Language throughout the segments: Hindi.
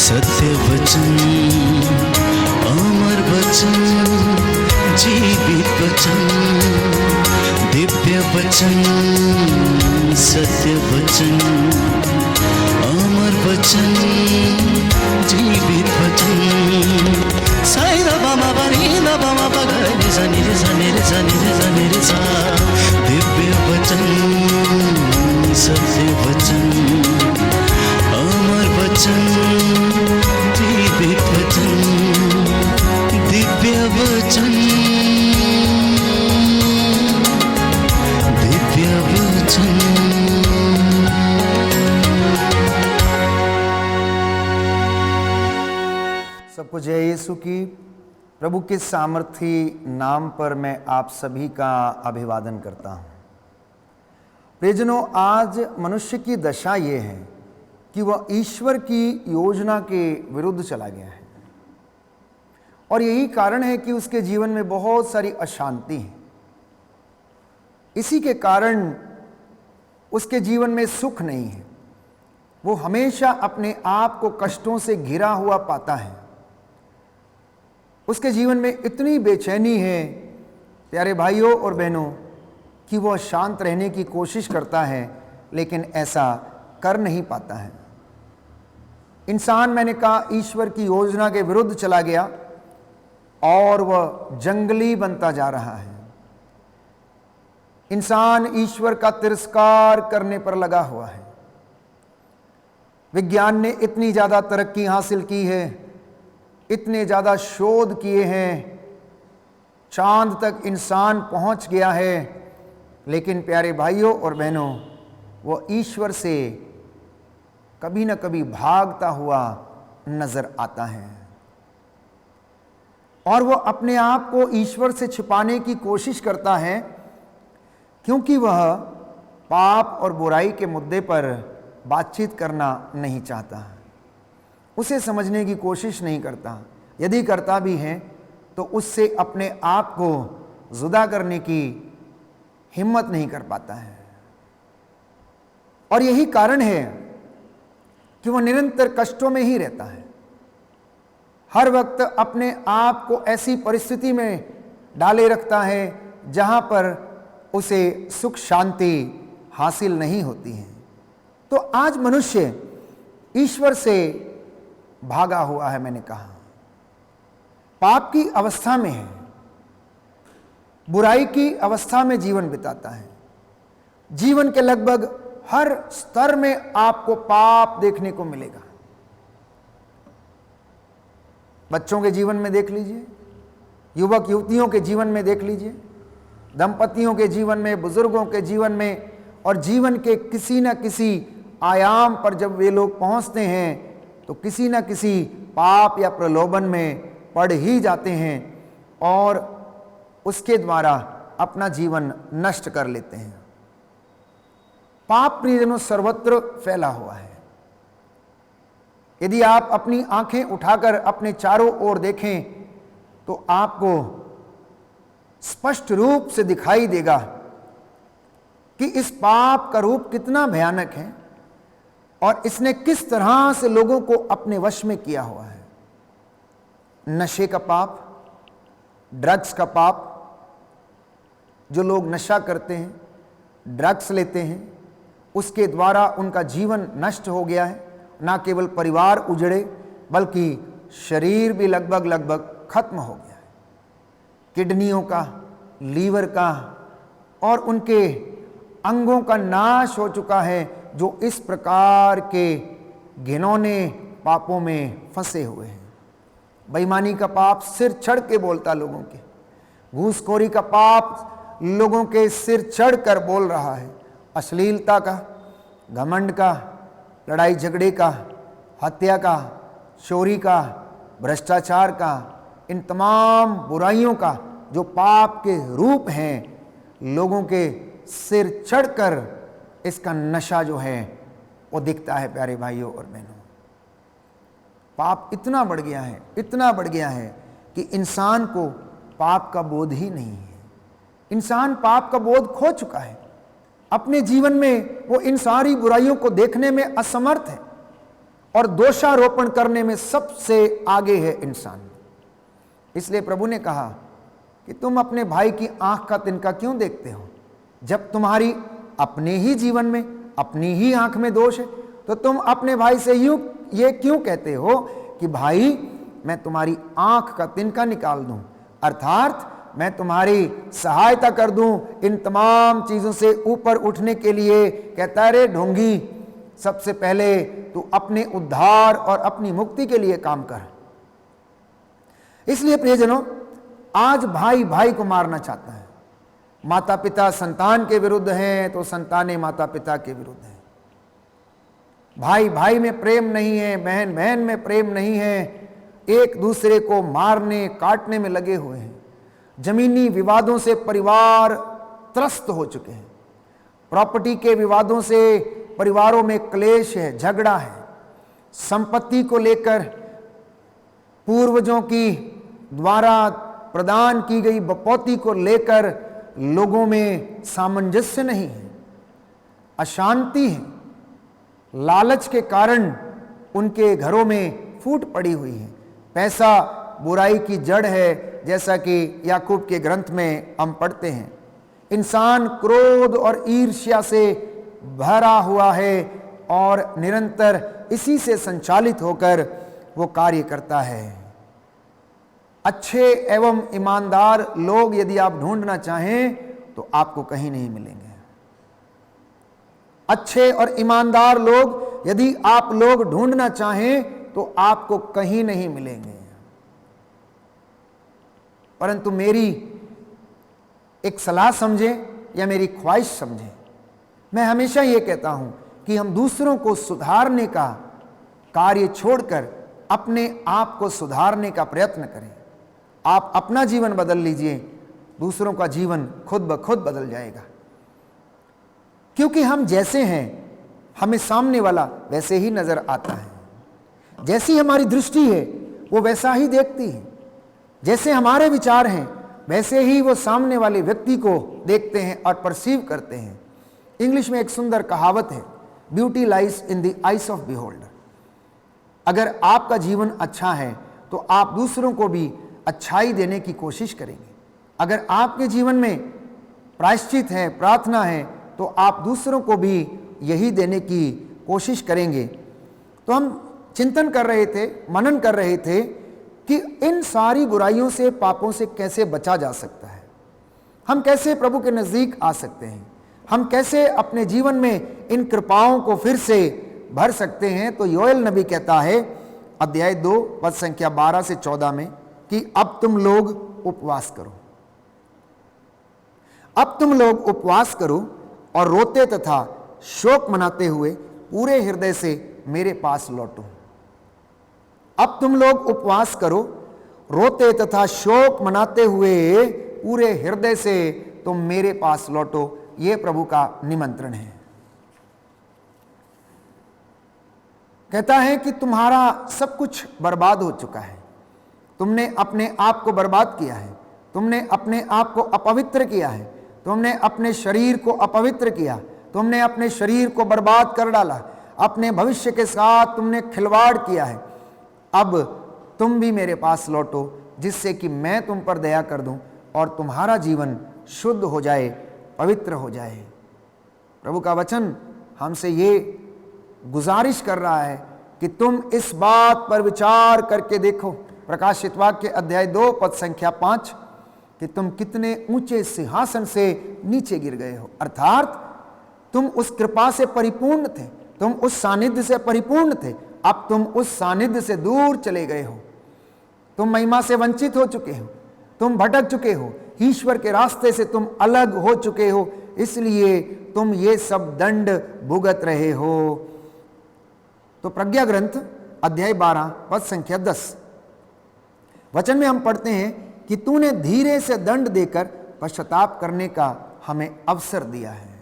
सत्य वचन, अमर वचन, जीवित वचन, दिव्य वचन, सत्य वचन, अमर वचन, जीवित वचन। साई दा बाबा बनी दा बाबा बगरे रे सा रे सा रे सा रे सा। दिव्य वचन, सत्य वचन, अमर वचन, जीवित वचन, दिव्य वचन, दिव्य वचन। सबको जय यीशु की। प्रभु के सामर्थी नाम पर मैं आप सभी का अभिवादन करता हूँ। प्रियजनों, आज मनुष्य की दशा ये है कि वह ईश्वर की योजना के विरुद्ध चला गया है और यही कारण है कि उसके जीवन में बहुत सारी अशांति है। इसी के कारण उसके जीवन में सुख नहीं है। वो हमेशा अपने आप को कष्टों से घिरा हुआ पाता है। उसके जीवन में इतनी बेचैनी है प्यारे भाइयों और बहनों कि वह शांत रहने की कोशिश करता है लेकिन ऐसा कर नहीं पाता है। इंसान, मैंने कहा, ईश्वर की योजना के विरुद्ध चला गया और वह जंगली बनता जा रहा है। इंसान ईश्वर का तिरस्कार करने पर लगा हुआ है। विज्ञान ने इतनी ज़्यादा तरक्की हासिल की है, इतने ज़्यादा शोध किए हैं, चांद तक इंसान पहुंच गया है, लेकिन प्यारे भाइयों और बहनों, वो ईश्वर से कभी न कभी भागता हुआ नजर आता है और वो अपने आप को ईश्वर से छिपाने की कोशिश करता है क्योंकि वह पाप और बुराई के मुद्दे पर बातचीत करना नहीं चाहता, उसे समझने की कोशिश नहीं करता। यदि करता भी है तो उससे अपने आप को जुदा करने की हिम्मत नहीं कर पाता है। और यही कारण है कि वह निरंतर कष्टों में ही रहता है। हर वक्त अपने आप को ऐसी परिस्थिति में डाले रखता है जहां पर उसे सुख शांति हासिल नहीं होती है। तो आज मनुष्य ईश्वर से भागा हुआ है। मैंने कहा, पाप की अवस्था में है, बुराई की अवस्था में जीवन बिताता है। जीवन के लगभग हर स्तर में आपको पाप देखने को मिलेगा। बच्चों के जीवन में देख लीजिए, युवक युवतियों के जीवन में देख लीजिए, दंपतियों के जीवन में, बुजुर्गों के जीवन में, और जीवन के किसी न किसी आयाम पर जब वे लोग पहुंचते हैं तो किसी न किसी पाप या प्रलोभन में पड़ ही जाते हैं और उसके द्वारा अपना जीवन नष्ट कर लेते हैं। पाप प्रियजनों सर्वत्र फैला हुआ है। यदि आप अपनी आंखें उठाकर अपने चारों ओर देखें तो आपको स्पष्ट रूप से दिखाई देगा कि इस पाप का रूप कितना भयानक है और इसने किस तरह से लोगों को अपने वश में किया हुआ है। नशे का पाप, ड्रग्स का पाप, जो लोग नशा करते हैं, ड्रग्स लेते हैं, उसके द्वारा उनका जीवन नष्ट हो गया है। ना केवल परिवार उजड़े बल्कि शरीर भी लगभग खत्म हो गया है। किडनियों का, लीवर का और उनके अंगों का नाश हो चुका है, जो इस प्रकार के घिनौने पापों में फंसे हुए हैं। बेईमानी का पाप सिर चढ़ के बोलता लोगों के, घूसखोरी का पाप लोगों के सिर चढ़ कर बोल रहा है, अश्लीलता का, घमंड का, लड़ाई झगड़े का, हत्या का, चोरी का, भ्रष्टाचार का, इन तमाम बुराइयों का जो पाप के रूप हैं, लोगों के सिर चढ़कर इसका नशा जो है वो दिखता है। प्यारे भाइयों और बहनों, पाप इतना बढ़ गया है, इतना बढ़ गया है कि इंसान को पाप का बोध ही नहीं है। इंसान पाप का बोध खो चुका है। अपने जीवन में वो इन सारी बुराइयों को देखने में असमर्थ है और दोषारोपण करने में सबसे आगे है इंसान। इसलिए प्रभु ने कहा कि तुम अपने भाई की आंख का तिनका क्यों देखते हो? जब तुम्हारी अपने ही जीवन में, अपनी ही आंख में दोष है, तो तुम अपने भाई से ये क्यों कहते हो कि भाई मैं तुम्हारी आंख का तिनका निकाल दूं, अर्थात मैं तुम्हारी सहायता कर दूं इन तमाम चीजों से ऊपर उठने के लिए। कहता है, रे ढोंगी, सबसे पहले तू अपने उद्धार और अपनी मुक्ति के लिए काम कर। इसलिए प्रियजनों, आज भाई भाई को मारना चाहता है। माता पिता संतान के विरुद्ध हैं तो संतानें माता पिता के विरुद्ध हैं। भाई भाई में प्रेम नहीं है, बहन बहन में प्रेम नहीं है, एक दूसरे को मारने काटने में लगे हुए हैं। जमीनी विवादों से परिवार त्रस्त हो चुके हैं। प्रॉपर्टी के विवादों से परिवारों में क्लेश है, झगड़ा है। संपत्ति को लेकर पूर्वजों की द्वारा प्रदान की गई बपौती को लेकर लोगों में सामंजस्य नहीं है, अशांति है। लालच के कारण उनके घरों में फूट पड़ी हुई है। पैसा बुराई की जड़ है, जैसा कि याकूब के ग्रंथ में हम पढ़ते हैं। इंसान क्रोध और ईर्ष्या से भरा हुआ है और निरंतर इसी से संचालित होकर वो कार्य करता है। अच्छे एवं ईमानदार लोग यदि आप ढूंढना चाहें तो आपको कहीं नहीं मिलेंगे। अच्छे और ईमानदार लोग यदि आप लोग ढूंढना चाहें तो आपको कहीं नहीं मिलेंगे। परंतु मेरी एक सलाह समझें या मेरी ख्वाहिश समझें, मैं हमेशा ये कहता हूं कि हम दूसरों को सुधारने का कार्य छोड़कर अपने आप को सुधारने का प्रयत्न करें। आप अपना जीवन बदल लीजिए, दूसरों का जीवन खुद ब खुद बदल जाएगा। क्योंकि हम जैसे हैं हमें सामने वाला वैसे ही नजर आता है। जैसी हमारी दृष्टि है वो वैसा ही देखती है। जैसे हमारे विचार हैं वैसे ही वो सामने वाले व्यक्ति को देखते हैं और परसीव करते हैं। इंग्लिश में एक सुंदर कहावत है, beauty lies in the eyes of beholder. अगर आपका जीवन अच्छा है तो आप दूसरों को भी अच्छाई देने की कोशिश करेंगे। अगर आपके जीवन में प्रायश्चित है, प्रार्थना है, तो आप दूसरों को भी यही देने की कोशिश करेंगे। तो हम चिंतन कर रहे थे, मनन कर रहे थे कि इन सारी बुराइयों से, पापों से कैसे बचा जा सकता है। हम कैसे प्रभु के नज़दीक आ सकते हैं, हम कैसे अपने जीवन में इन कृपाओं को फिर से भर सकते हैं। तो योएल नबी कहता है अध्याय 2 पद संख्या 12 से 14 में कि अब तुम लोग उपवास करो, अब तुम लोग उपवास करो और रोते तथा शोक मनाते हुए पूरे हृदय से मेरे पास लौटो। अब तुम लोग उपवास करो, रोते तथा शोक मनाते हुए पूरे हृदय से तुम मेरे पास लौटो। यह प्रभु का निमंत्रण है। कहता है कि तुम्हारा सब कुछ बर्बाद हो चुका है, तुमने अपने आप को बर्बाद किया है, तुमने अपने आप को अपवित्र किया है, तुमने अपने शरीर को अपवित्र किया, तुमने अपने शरीर को बर्बाद कर डाला, अपने भविष्य के साथ तुमने खिलवाड़ किया है। अब तुम भी मेरे पास लौटो जिससे कि मैं तुम पर दया कर दूं और तुम्हारा जीवन शुद्ध हो जाए, पवित्र हो जाए। प्रभु का वचन हमसे ये गुजारिश कर रहा है कि तुम इस बात पर विचार करके देखो, प्रकाशित वाक्य अध्याय 2 पद संख्या 5, कि तुम कितने ऊंचे सिंहासन से नीचे गिर गए हो। अर्थात तुम उस कृपा से परिपूर्ण थे, तुम उस सानिध्य से परिपूर्ण थे, अब तुम उस सानिध्य से दूर चले गए हो। तुम महिमा से वंचित हो चुके हो, तुम भटक चुके हो, ईश्वर के रास्ते से तुम अलग हो चुके हो, इसलिए तुम ये सब दंड भुगत रहे हो। तो प्रज्ञा ग्रंथ अध्याय 12 पद संख्या 10 वचन में हम पढ़ते हैं कि तूने धीरे से दंड देकर पश्चाताप करने का हमें अवसर दिया है।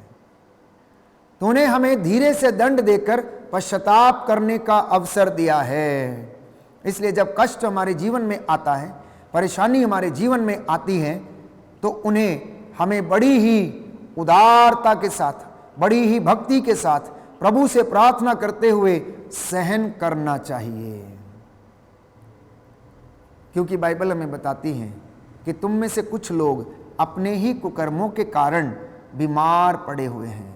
तूने हमें धीरे से दंड देकर पश्चाताप करने का अवसर दिया है। इसलिए जब कष्ट हमारे जीवन में आता है, परेशानी हमारे जीवन में आती है, तो उन्हें हमें बड़ी ही उदारता के साथ, बड़ी ही भक्ति के साथ, प्रभु से प्रार्थना करते हुए सहन करना चाहिए, क्योंकि बाइबल हमें बताती है कि तुम में से कुछ लोग अपने ही कुकर्मों के कारण बीमार पड़े हुए हैं।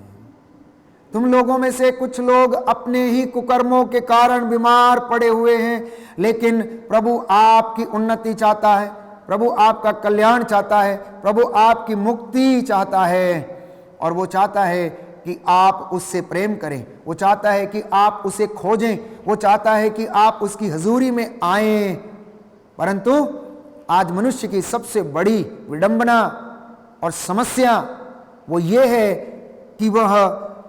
तुम लोगों में से कुछ लोग अपने ही कुकर्मों के कारण बीमार पड़े हुए हैं, लेकिन प्रभु आपकी उन्नति चाहता है, प्रभु आपका कल्याण चाहता है, प्रभु आपकी मुक्ति चाहता है। और वो चाहता है कि आप उससे प्रेम करें, वो चाहता है कि आप उसे खोजें, वो चाहता है कि आप उसकी हजूरी में आएं। परंतु आज मनुष्य की सबसे बड़ी विडंबना और समस्या वो ये है कि वह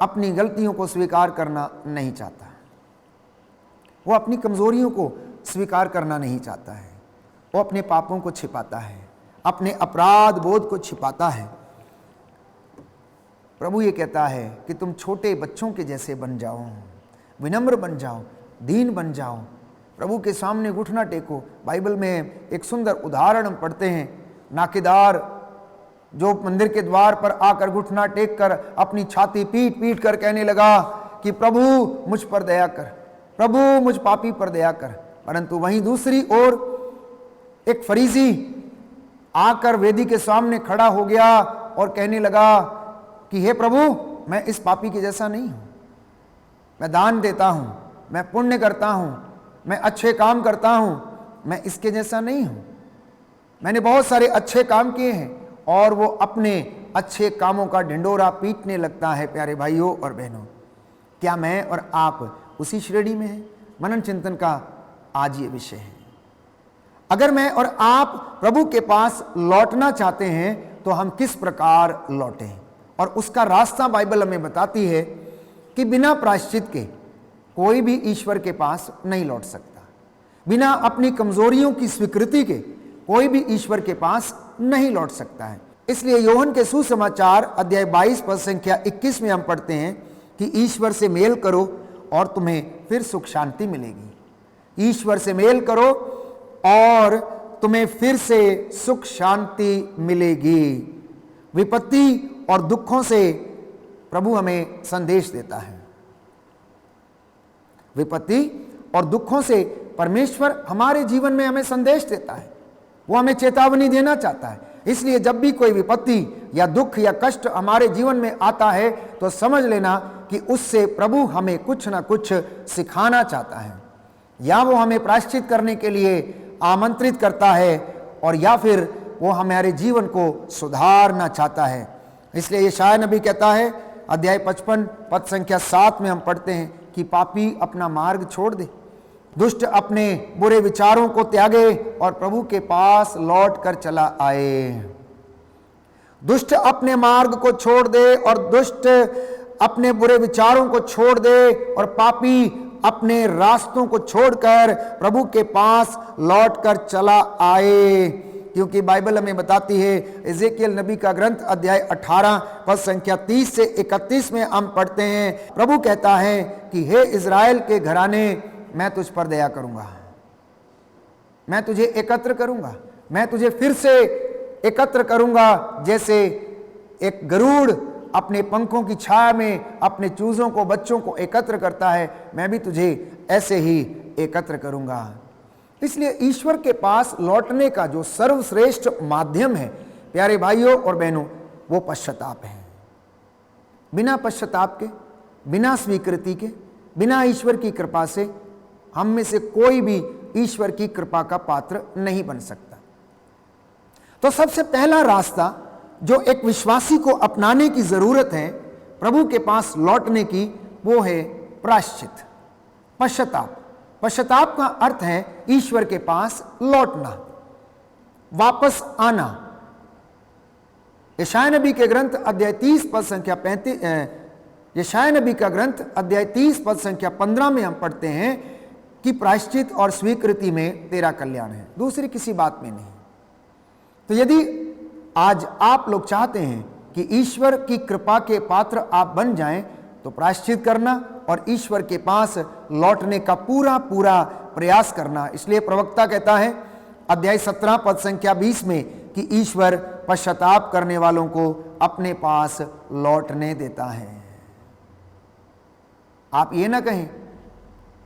अपनी गलतियों को स्वीकार करना नहीं चाहता, वो अपनी कमजोरियों को स्वीकार करना नहीं चाहता है, वो अपने पापों को छिपाता है, अपने अपराध बोध को छिपाता है। प्रभु ये कहता है कि तुम छोटे बच्चों के जैसे बन जाओ, विनम्र बन जाओ, दीन बन जाओ, प्रभु के सामने घुटना टेको। बाइबल में एक सुंदर उदाहरण हम पढ़ते हैं, नाकेदार जो मंदिर के द्वार पर आकर घुटना टेक कर अपनी छाती पीट पीट कर कहने लगा कि प्रभु मुझ पर दया कर, प्रभु मुझ पापी पर दया कर। परंतु वहीं दूसरी ओर एक फरीसी आकर वेदी के सामने खड़ा हो गया और कहने लगा कि हे प्रभु, मैं इस पापी के जैसा नहीं हूं, मैं दान देता हूं, मैं पुण्य करता हूं, मैं अच्छे काम करता हूं, मैं इसके जैसा नहीं हूं। मैंने बहुत सारे अच्छे काम किए हैं। और वो अपने अच्छे कामों का ढिंडोरा पीटने लगता है। प्यारे भाइयों और बहनों, क्या मैं और आप उसी श्रेणी में हैं? मनन चिंतन का आज ये विषय है। अगर मैं और आप प्रभु के पास लौटना चाहते हैं तो हम किस प्रकार लौटें, और उसका रास्ता बाइबल हमें बताती है कि बिना प्रायश्चित के कोई भी ईश्वर के पास नहीं लौट सकता। बिना अपनी कमजोरियों की स्वीकृति के कोई भी ईश्वर के पास नहीं लौट सकता है। इसलिए यूहन्ना के सुसमाचार अध्याय 22 पद संख्या 21 में हम पढ़ते हैं कि ईश्वर से मेल करो और तुम्हें फिर सुख शांति मिलेगी। ईश्वर से मेल करो और तुम्हें फिर से सुख शांति मिलेगी। विपत्ति और दुखों से प्रभु हमें संदेश देता है। विपत्ति और दुखों से परमेश्वर हमारे जीवन में हमें संदेश देता है, वो हमें चेतावनी देना चाहता है। इसलिए जब भी कोई विपत्ति या दुख या कष्ट हमारे जीवन में आता है तो समझ लेना कि उससे प्रभु हमें कुछ ना कुछ सिखाना चाहता है, या वो हमें प्रायश्चित करने के लिए आमंत्रित करता है, और या फिर वो हमारे जीवन को सुधारना चाहता है। इसलिए यशायाह नबी कहता है अध्याय 55 पद संख्या 7 में हम पढ़ते हैं कि पापी अपना मार्ग छोड़ दे, दुष्ट अपने बुरे विचारों को त्यागे और प्रभु के पास लौट कर चला आए। दुष्ट अपने मार्ग को छोड़ दे और दुष्ट अपने बुरे विचारों को छोड़ दे, और पापी अपने रास्तों को छोड़कर प्रभु के पास लौट कर चला आए। क्योंकि बाइबल हमें बताती है, एजेकियल नबी का ग्रंथ अध्याय 18 पद संख्या 30 से 31 में हम पढ़ते हैं, प्रभु कहता है कि हे इज़राइल के घराने, मैं तुझ पर दया करूंगा, मैं तुझे एकत्र करूंगा, मैं तुझे फिर से एकत्र करूंगा। जैसे एक गरुड़ अपने पंखों की छाया में अपने चूजों को, बच्चों को एकत्र करता है, मैं भी तुझे ऐसे ही एकत्र करूंगा। इसलिए ईश्वर के पास लौटने का जो सर्वश्रेष्ठ माध्यम है प्यारे भाइयों और बहनों, वो पश्चाताप है। बिना पश्चाताप के, बिना स्वीकृति के, बिना ईश्वर की कृपा से हम में से कोई भी ईश्वर की कृपा का पात्र नहीं बन सकता। तो सबसे पहला रास्ता जो एक विश्वासी को अपनाने की जरूरत है प्रभु के पास लौटने की, वो है प्रायश्चित, पश्चाताप। पश्चाताप का अर्थ है ईश्वर के पास लौटना, वापस आना। यशायाह नबी के ग्रंथ अध्याय 30 पद संख्या 35, यशायाह नबी का ग्रंथ अध्याय 30 पद संख्या 15 में हम पढ़ते हैं कि प्रायश्चित और स्वीकृति में तेरा कल्याण है, दूसरी किसी बात में नहीं। तो यदि आज आप लोग चाहते हैं कि ईश्वर की कृपा के पात्र आप बन जाएं, तो प्रायश्चित करना और ईश्वर के पास लौटने का पूरा पूरा प्रयास करना। इसलिए प्रवक्ता कहता है अध्याय 17 पद संख्या 20 में कि ईश्वर पश्चाताप करने वालों को अपने पास लौटने देता है। आप ये ना कहें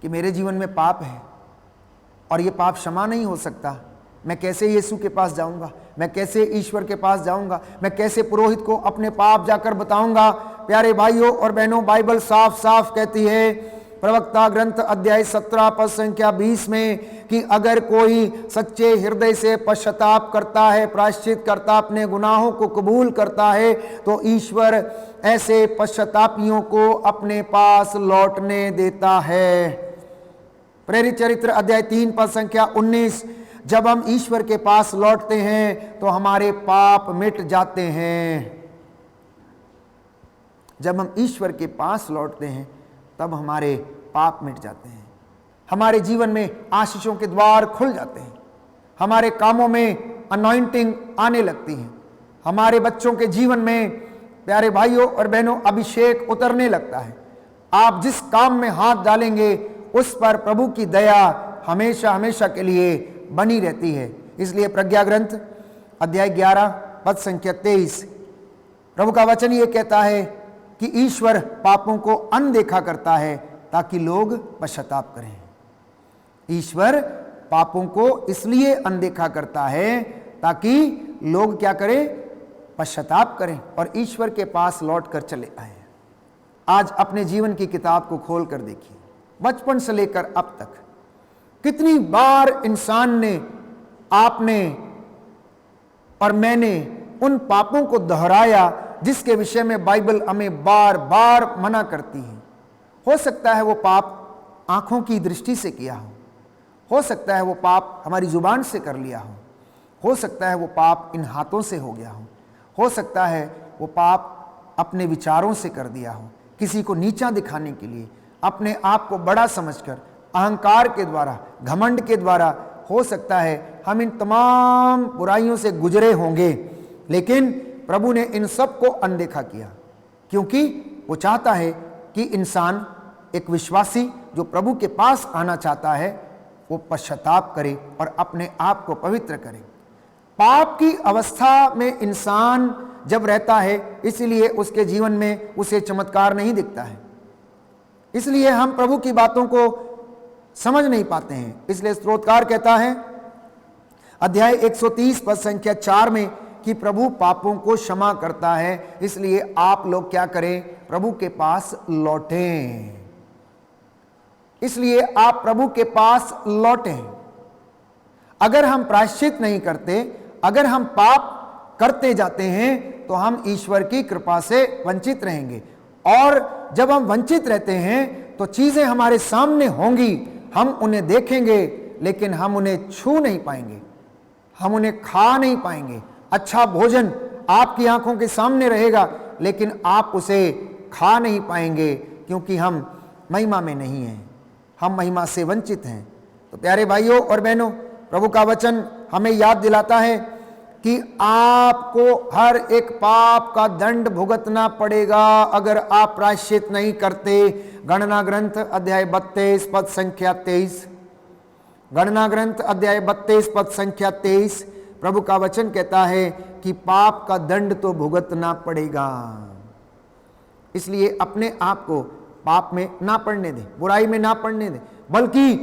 कि मेरे जीवन में पाप है और ये पाप क्षमा नहीं हो सकता, मैं कैसे यीशु के पास जाऊंगा, मैं कैसे ईश्वर के पास जाऊंगा, मैं कैसे पुरोहित को अपने पाप जाकर बताऊंगा। प्यारे भाइयों और बहनों, बाइबल साफ साफ कहती है, प्रवक्ता ग्रंथ अध्याय 17 पद संख्या 20 में, कि अगर कोई सच्चे हृदय से पश्चाताप करता है, प्रायश्चित करता, अपने गुनाहों को कबूल करता है, तो ईश्वर ऐसे पश्चातापियों को अपने पास लौटने देता है। प्रेरित चरित्र अध्याय 3 पद संख्या 19, जब हम ईश्वर के पास लौटते हैं तो हमारे पाप मिट जाते हैं। जब हम ईश्वर के पास लौटते हैं तब हमारे पाप मिट जाते हैं, हमारे जीवन में आशीषों के द्वार खुल जाते हैं, हमारे कामों में अनॉइंटिंग आने लगती है, हमारे बच्चों के जीवन में, प्यारे भाइयों और बहनों, अभिषेक उतरने लगता है। आप जिस काम में हाथ डालेंगे उस पर प्रभु की दया हमेशा हमेशा के लिए बनी रहती है। इसलिए प्रज्ञा ग्रंथ अध्याय 11 पद संख्या 23, प्रभु का वचन ये कहता है कि ईश्वर पापों को अनदेखा करता है ताकि लोग पश्चाताप करें। ईश्वर पापों को इसलिए अनदेखा करता है ताकि लोग क्या करें, पश्चाताप करें और ईश्वर के पास लौट कर चले आए। आज अपने जीवन की किताब को खोल कर देखिए, बचपन से लेकर अब तक कितनी बार इंसान ने, आपने और मैंने उन पापों को दोहराया जिसके विषय में बाइबल हमें बार बार मना करती है। हो सकता है वो पाप आंखों की दृष्टि से किया हो सकता है वो पाप हमारी जुबान से कर लिया हो सकता है वो पाप इन हाथों से हो गया हो सकता है वो पाप अपने विचारों से कर दिया हो, किसी को नीचा दिखाने के लिए, अपने आप को बड़ा समझकर, अहंकार के द्वारा, घमंड के द्वारा। हो सकता है हम इन तमाम बुराइयों से गुजरे होंगे, लेकिन प्रभु ने इन सब को अनदेखा किया, क्योंकि वो चाहता है कि इंसान, एक विश्वासी जो प्रभु के पास आना चाहता है, वो पश्चाताप करे और अपने आप को पवित्र करे। पाप की अवस्था में इंसान जब रहता है, इसलिए उसके जीवन में उसे चमत्कार नहीं दिखता है, इसलिए हम प्रभु की बातों को समझ नहीं पाते हैं। इसलिए स्तोत्रकार कहता है अध्याय 130 पद संख्या 4 में कि प्रभु पापों को क्षमा करता है, इसलिए आप लोग क्या करें, प्रभु के पास लौटें। इसलिए आप प्रभु के पास लौटें। अगर हम प्रायश्चित नहीं करते, अगर हम पाप करते जाते हैं, तो हम ईश्वर की कृपा से वंचित रहेंगे, और जब हम वंचित रहते हैं तो चीजें हमारे सामने होंगी, हम उन्हें देखेंगे लेकिन हम उन्हें छू नहीं पाएंगे, हम उन्हें खा नहीं पाएंगे। अच्छा भोजन आपकी आंखों के सामने रहेगा, लेकिन आप उसे खा नहीं पाएंगे, क्योंकि हम महिमा में नहीं हैं, हम महिमा से वंचित हैं। तो प्यारे भाइयों और बहनों, प्रभु का वचन हमें याद दिलाता है कि आपको हर एक पाप का दंड भुगतना पड़ेगा अगर आप प्रायश्चित नहीं करते। गणना ग्रंथ अध्याय 32 पद संख्या 23, गणना ग्रंथ अध्याय 32 पद संख्या 23, प्रभु का वचन कहता है कि पाप का दंड तो भुगतना पड़ेगा। इसलिए अपने आप को पाप में ना पड़ने दें, बुराई में ना पड़ने दें, बल्कि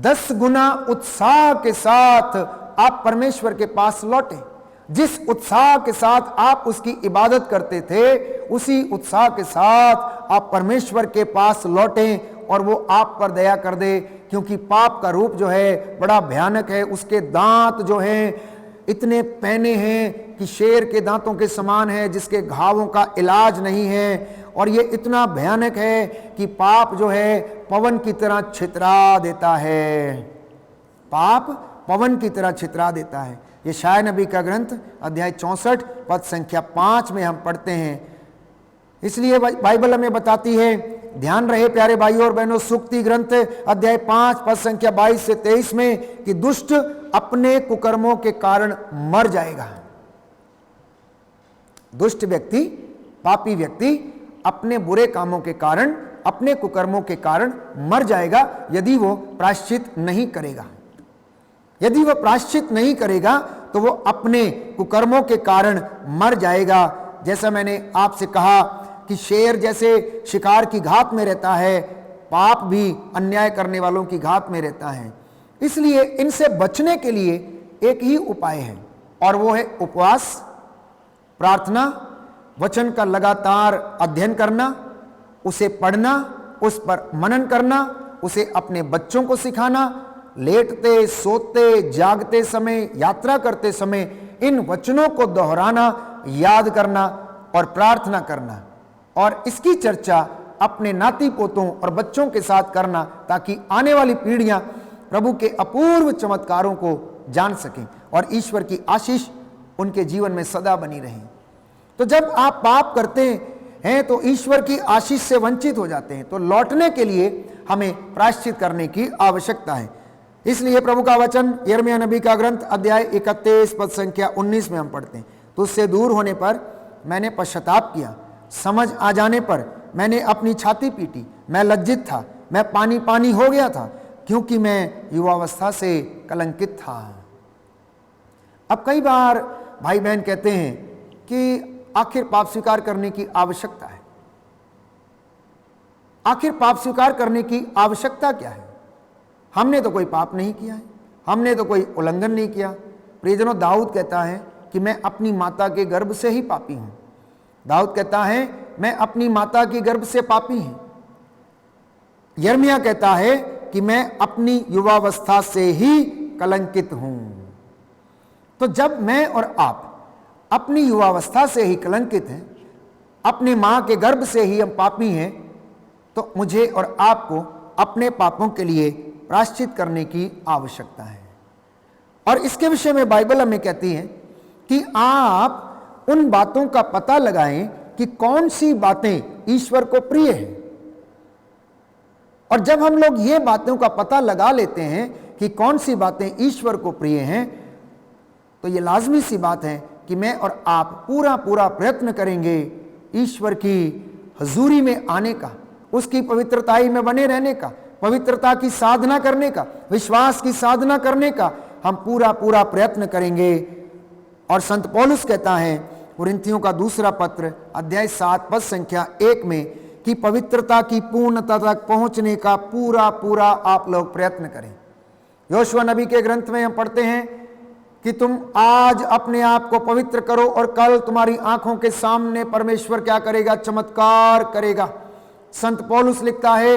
10 गुना उत्साह के साथ आप परमेश्वर के पास लौटें। जिस उत्साह के साथ आप उसकी इबादत करते थे, उसी उत्साह के साथ आप परमेश्वर के पास लौटें और वो आप पर दया कर दे, क्योंकि पाप का रूप जो है बड़ा भयानक है। उसके दांत जो हैं इतने पैने हैं कि शेर के दांतों के समान है, जिसके घावों का इलाज नहीं है, और ये इतना भयानक है कि पाप जो है पवन की तरह छितरा देता है। पाप पवन की तरह छितरा देता है। ये शाय नबी का ग्रंथ अध्याय 64 पद संख्या 5 में हम पढ़ते हैं। इसलिए बाइबल हमें बताती है, ध्यान रहे प्यारे भाइयों और बहनों, सूक्ति ग्रंथ अध्याय 5 पद संख्या 22 से 23 में कि दुष्ट अपने कुकर्मों के कारण मर जाएगा। दुष्ट व्यक्ति, पापी व्यक्ति अपने बुरे कामों के कारण, अपने कुकर्मों के कारण मर जाएगा यदि वो प्रायश्चित नहीं करेगा। यदि वह प्रायश्चित नहीं करेगा तो वो अपने कुकर्मों के कारण मर जाएगा। जैसा मैंने आपसे कहा कि शेर जैसे शिकार की घात में रहता है, पाप भी अन्याय करने वालों की घात में रहता है। इसलिए इनसे बचने के लिए एक ही उपाय है और वो है उपवास, प्रार्थना, वचन का लगातार अध्ययन करना, उसे पढ़ना, उस पर मनन करना, उसे अपने बच्चों को सिखाना, लेटते, सोते, जागते समय, यात्रा करते समय इन वचनों को दोहराना, याद करना और प्रार्थना करना और इसकी चर्चा अपने नाती पोतों और बच्चों के साथ करना, ताकि आने वाली पीढ़ियां प्रभु के अपूर्व चमत्कारों को जान सकें और ईश्वर की आशीष उनके जीवन में सदा बनी रहे। तो जब आप पाप करते हैं तो ईश्वर की आशीष से वंचित हो जाते हैं, तो लौटने के लिए हमें प्रायश्चित करने की आवश्यकता है। इसलिए प्रभु का वचन यिर्मयाह नबी का ग्रंथ अध्याय 31 पद संख्या 19 में हम पढ़ते हैं, तो उससे दूर होने पर मैंने पश्चाताप किया, समझ आ जाने पर मैंने अपनी छाती पीटी, मैं लज्जित था, मैं पानी पानी हो गया था, क्योंकि मैं युवावस्था से कलंकित था। अब कई बार भाई बहन कहते हैं कि आखिर पाप स्वीकार करने की आवश्यकता है। आखिर पाप स्वीकार करने की आवश्यकता क्या है? हमने तो कोई पाप नहीं किया है, हमने तो कोई उल्लंघन नहीं किया। प्रियजनों, दाऊद कहता है कि मैं अपनी माता के गर्भ से ही पापी हूं। दाऊद कहता है मैं अपनी माता की गर्भ से पापी हूं। यिर्मयाह कहता है कि मैं अपनी युवावस्था से ही कलंकित हूं। तो जब मैं और आप अपनी युवावस्था से ही कलंकित हैं, अपनी मां के गर्भ से ही हम पापी हैं, तो मुझे और आपको अपने पापों के लिए प्रायश्चित करने की आवश्यकता है। और इसके विषय में बाइबल हमें कहती है कि आप उन बातों का पता लगाएं कि कौन सी बातें ईश्वर को प्रिय हैं। और जब हम लोग ये बातों का पता लगा लेते हैं कि कौन सी बातें ईश्वर को प्रिय हैं, तो ये लाजमी सी बात है कि मैं और आप पूरा प्रयत्न करेंगे ईश्वर की हजूरी में आने का, उसकी पवित्रताई में बने रहने का, पवित्रता की साधना करने का, विश्वास की साधना करने का हम पूरा प्रयत्न करेंगे। और संत पौलुस कहता है कुरिन्थियों का दूसरा पत्र अध्याय 7 पद संख्या 1 में कि पवित्रता की पूर्णता तक पहुंचने का पूरा आप लोग प्रयत्न करें। योशुआ नबी के ग्रंथ में हम पढ़ते हैं कि तुम आज अपने आप को पवित्र करो और कल तुम्हारी आंखों के सामने परमेश्वर क्या करेगा? चमत्कार करेगा। संत पौलुस लिखता है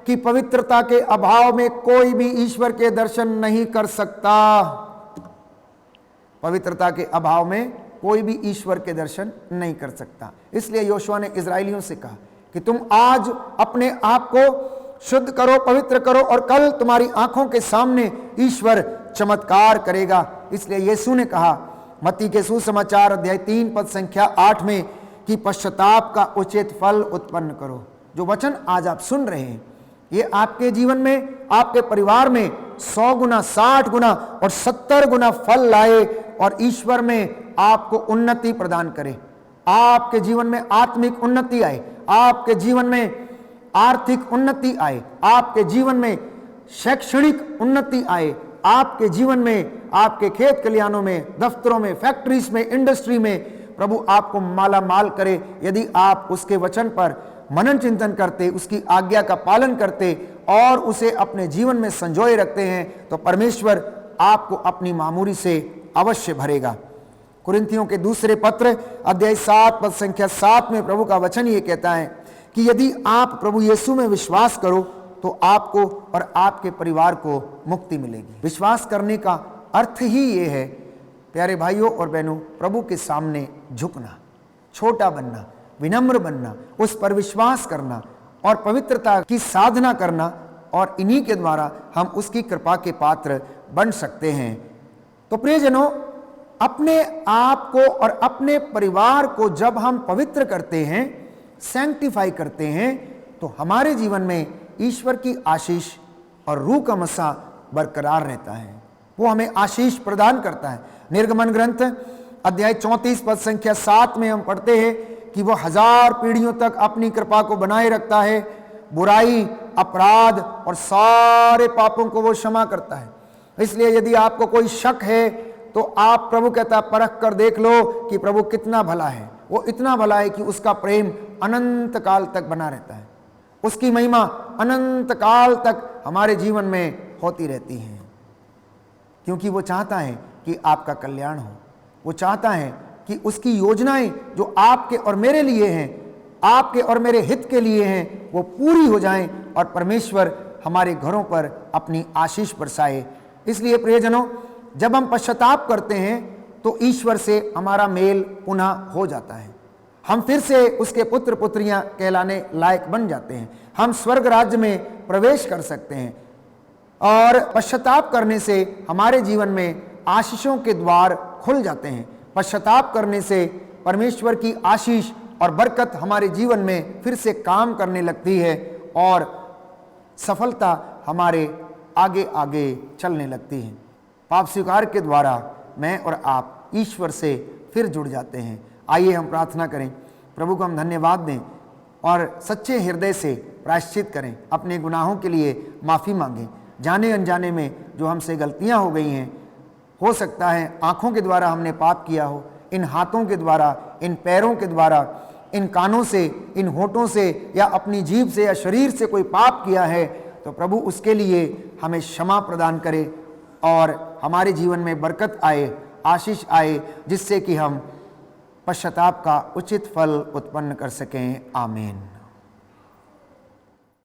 कि पवित्रता के अभाव में कोई भी ईश्वर के दर्शन नहीं कर सकता। पवित्रता के अभाव में कोई भी ईश्वर के दर्शन नहीं कर सकता। इसलिए योशुआ ने इजराइलियों से कहा कि तुम आज अपने आप को शुद्ध करो, पवित्र करो और कल तुम्हारी आंखों के सामने ईश्वर चमत्कार करेगा। इसलिए यीशु ने कहा मत्ती के सुसमाचार अध्याय 3 पद संख्या 8 में कि पश्चाताप का उचित फल उत्पन्न करो। जो वचन आज आप सुन रहे हैं ये आपके जीवन में, आपके परिवार में 100 गुना, 60 गुना और 70 गुना फल लाए और ईश्वर में आपको उन्नति प्रदान करे। आपके जीवन में आत्मिक उन्नति आए, आपके जीवन में आर्थिक उन्नति आए, आपके जीवन में शैक्षणिक उन्नति आए, आपके जीवन में, आपके खेत खलिहानों में, दफ्तरों में, फैक्ट्रीज में, इंडस्ट्री में प्रभु आपको माला माल करे। यदि आप उसके वचन पर मनन चिंतन करते, उसकी आज्ञा का पालन करते और उसे अपने जीवन में संजोए रखते हैं, तो परमेश्वर आपको अपनी मामूरी से अवश्य भरेगा। कुरिन्थियों के दूसरे पत्र अध्याय 7 पद संख्या 7 में प्रभु का वचन ये कहता है कि यदि आप प्रभु यीशु में विश्वास करो तो आपको और आपके परिवार को मुक्ति मिलेगी। विश्वास करने का अर्थ ही ये है प्यारे भाइयों और बहनों, प्रभु के सामने झुकना, छोटा बनना, विनम्र बनना, उस पर विश्वास करना और पवित्रता की साधना करना, और इन्हीं के द्वारा हम उसकी कृपा के पात्र बन सकते हैं। तो प्रियजनों, अपने आप को और अपने परिवार को जब हम पवित्र करते हैं, सैंक्टिफाई करते हैं, तो हमारे जीवन में ईश्वर की आशीष और रूह का मसा बरकरार रहता है। वो हमें आशीष प्रदान करता है। निर्गमन ग्रंथ अध्याय 34 पद संख्या 7 में हम पढ़ते हैं कि वो 1000 पीढ़ियों तक अपनी कृपा को बनाए रखता है, बुराई, अपराध और सारे पापों को वो क्षमा करता है। इसलिए यदि आपको कोई शक है तो आप, प्रभु कहता है, परख कर देख लो कि प्रभु कितना भला है। वो इतना भला है कि उसका प्रेम अनंत काल तक बना रहता है, उसकी महिमा अनंत काल तक हमारे जीवन में होती रहती है, क्योंकि वो चाहता है कि आपका कल्याण हो। वो चाहता है कि उसकी योजनाएं जो आपके और मेरे लिए हैं, आपके और मेरे हित के लिए हैं, वो पूरी हो जाएं और परमेश्वर हमारे घरों पर अपनी आशीष बरसाए। इसलिए प्रियजनों, जब हम पश्चाताप करते हैं तो ईश्वर से हमारा मेल पुनः हो जाता है, हम फिर से उसके पुत्र पुत्रियां कहलाने लायक बन जाते हैं, हम स्वर्ग राज्य में प्रवेश कर सकते हैं। और पश्चाताप करने से हमारे जीवन में आशीषों के द्वार खुल जाते हैं। पश्चाताप करने से परमेश्वर की आशीष और बरकत हमारे जीवन में फिर से काम करने लगती है और सफलता हमारे आगे आगे चलने लगती है। पाप स्वीकार के द्वारा मैं और आप ईश्वर से फिर जुड़ जाते हैं। आइए हम प्रार्थना करें, प्रभु को हम धन्यवाद दें और सच्चे हृदय से प्रायश्चित करें, अपने गुनाहों के लिए माफ़ी मांगें। जाने अनजाने में जो हमसे गलतियां हो गई हैं, हो सकता है आँखों के द्वारा हमने पाप किया हो, इन हाथों के द्वारा, इन पैरों के द्वारा, इन कानों से, इन होठों से या अपनी जीभ से या शरीर से कोई पाप किया है, तो प्रभु उसके लिए हमें क्षमा प्रदान करे और हमारे जीवन में बरकत आए, आशीष आए, जिससे कि हम पश्चाताप का उचित फल उत्पन्न कर सकें। आमीन।